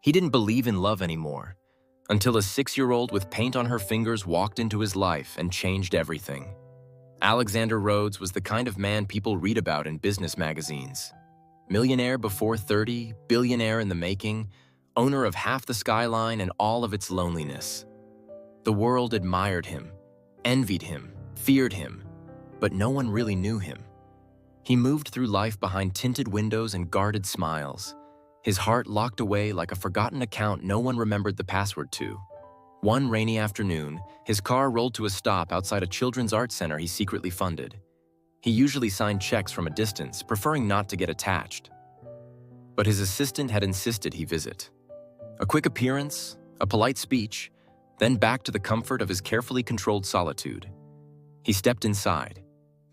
He didn't believe in love anymore, until a 6-year-old with paint on her fingers walked into his life and changed everything. Alexander Rhodes was the kind of man people read about in business magazines. Millionaire before 30, billionaire in the making, owner of half the skyline and all of its loneliness. The world admired him, envied him, feared him, but no one really knew him. He moved through life behind tinted windows and guarded smiles, his heart locked away like a forgotten account no one remembered the password to. One rainy afternoon, his car rolled to a stop outside a children's art center he secretly funded. He usually signed checks from a distance, preferring not to get attached. But his assistant had insisted he visit. A quick appearance, a polite speech, then back to the comfort of his carefully controlled solitude. He stepped inside,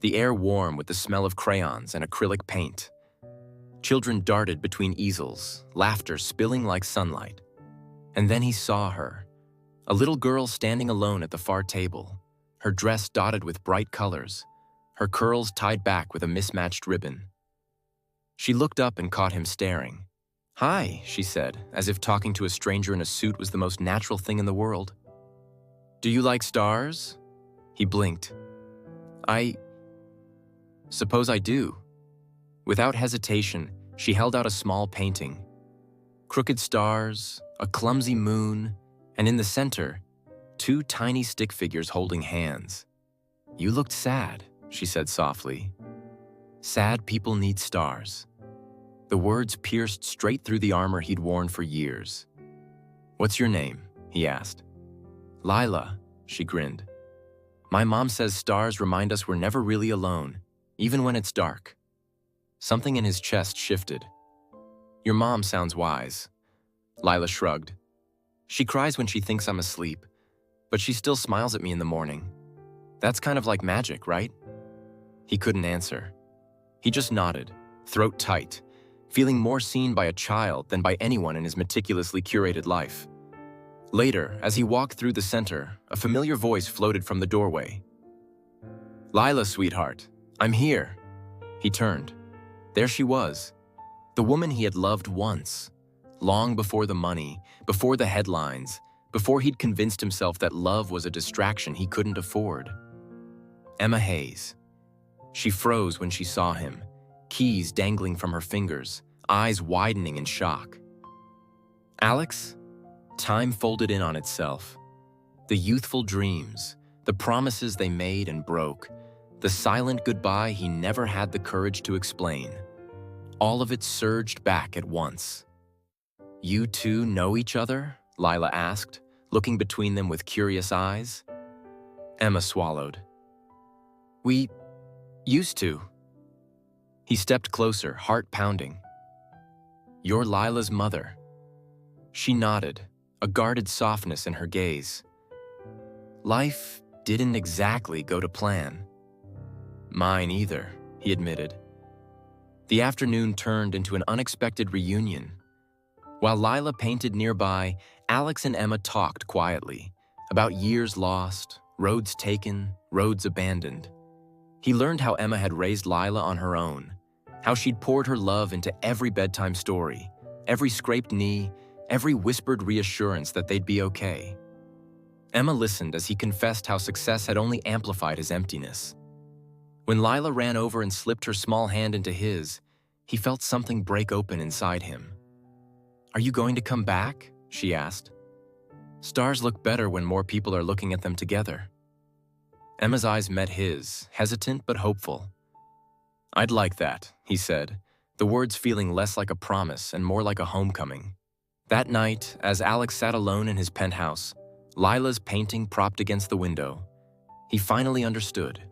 the air warm with the smell of crayons and acrylic paint. Children darted between easels, laughter spilling like sunlight. And then he saw her, a little girl standing alone at the far table, her dress dotted with bright colors, her curls tied back with a mismatched ribbon. She looked up and caught him staring. "Hi," she said, as if talking to a stranger in a suit was the most natural thing in the world. "Do you like stars?" He blinked. "I suppose I do." Without hesitation, she held out a small painting. Crooked stars, a clumsy moon, and in the center, 2 tiny stick figures holding hands. "You looked sad," she said softly. "Sad people need stars." The words pierced straight through the armor he'd worn for years. "What's your name?" he asked. "Lila," she grinned. "My mom says stars remind us we're never really alone, even when it's dark." Something in his chest shifted. "Your mom sounds wise." Lila shrugged. "She cries when she thinks I'm asleep, but she still smiles at me in the morning. That's kind of like magic, right?" He couldn't answer. He just nodded, throat tight, feeling more seen by a child than by anyone in his meticulously curated life. Later, as he walked through the center, a familiar voice floated from the doorway. "Lila, sweetheart, I'm here." He turned. There she was, the woman he had loved once, long before the money, before the headlines, before he'd convinced himself that love was a distraction he couldn't afford. Emma Hayes. She froze when she saw him, keys dangling from her fingers, eyes widening in shock. Alex? Time folded in on itself. The youthful dreams, the promises they made and broke, the silent goodbye he never had the courage to explain. All of it surged back at once. "You two know each other?" Lila asked, looking between them with curious eyes. Emma swallowed. "We used to." He stepped closer, heart pounding. "You're Lila's mother." She nodded, a guarded softness in her gaze. "Life didn't exactly go to plan." "Mine either," he admitted. The afternoon turned into an unexpected reunion. While Lila painted nearby, Alex and Emma talked quietly about years lost, roads taken, roads abandoned. He learned how Emma had raised Lila on her own, how she'd poured her love into every bedtime story, every scraped knee, every whispered reassurance that they'd be okay. Emma listened as he confessed how success had only amplified his emptiness. When Lila ran over and slipped her small hand into his, he felt something break open inside him. "Are you going to come back?" she asked. "Stars look better when more people are looking at them together." Emma's eyes met his, hesitant but hopeful. "I'd like that," he said, the words feeling less like a promise and more like a homecoming. That night, as Alex sat alone in his penthouse, Lila's painting propped against the window, he finally understood.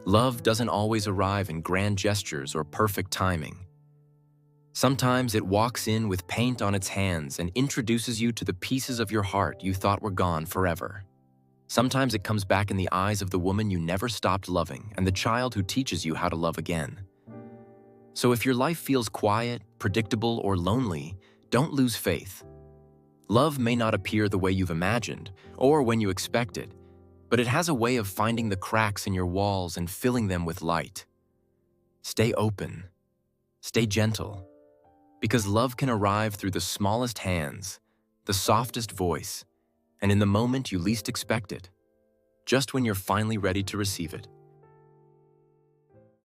Love doesn't always arrive in grand gestures or perfect timing. Sometimes it walks in with paint on its hands and introduces you to the pieces of your heart you thought were gone forever. Sometimes it comes back in the eyes of the woman you never stopped loving and the child who teaches you how to love again. So if your life feels quiet, predictable, or lonely, don't lose faith. Love may not appear the way you've imagined or when you expect it, but it has a way of finding the cracks in your walls and filling them with light. Stay open. Stay gentle. Because love can arrive through the smallest hands, the softest voice, and in the moment you least expect it, just when you're finally ready to receive it.